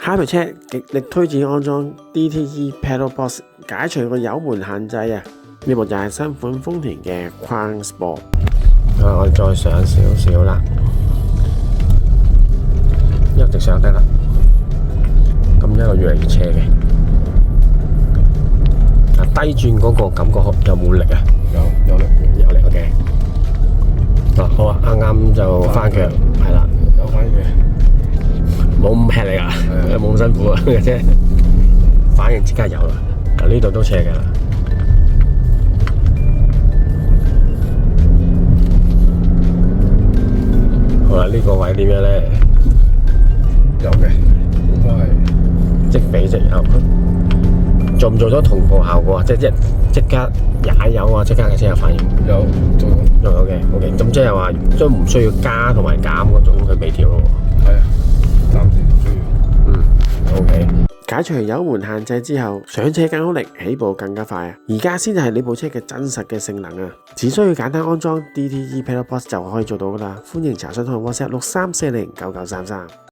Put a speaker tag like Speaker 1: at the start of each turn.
Speaker 1: 下一部車極力推薦安裝 DTE Pedal Box， 解除個油門限制啊！呢部就係新款豐田嘅 Crown Sport。我哋再上少少啦，一直上得啦。咁一路越嚟越斜嘅。低轉嗰個感覺有冇力啊？有力嘅。好啊，啱啱就翻腳，係啦，有翻腳，冇咁吃力啊，冇咁辛苦啊嘅啫，反應即刻有啦。呢度都斜嘅啦。好啦，呢個位點樣咧？有嘅，應該係即比即有。做唔做咗同步效果啊？即刻踩油啊！即刻嘅車有反應。有做嘅。OK， 咁即係話都唔需要加同埋減嗰種去微調咯。係啊，暫時唔需要。OK。解除油門限制之後，上車更好力，起步更加快啊！而家先就係呢部車嘅真實嘅性能啊！只需要簡單安裝 DTE Pedal Box 就可以做到噶啦。歡迎查詢同 WhatsApp 63409933。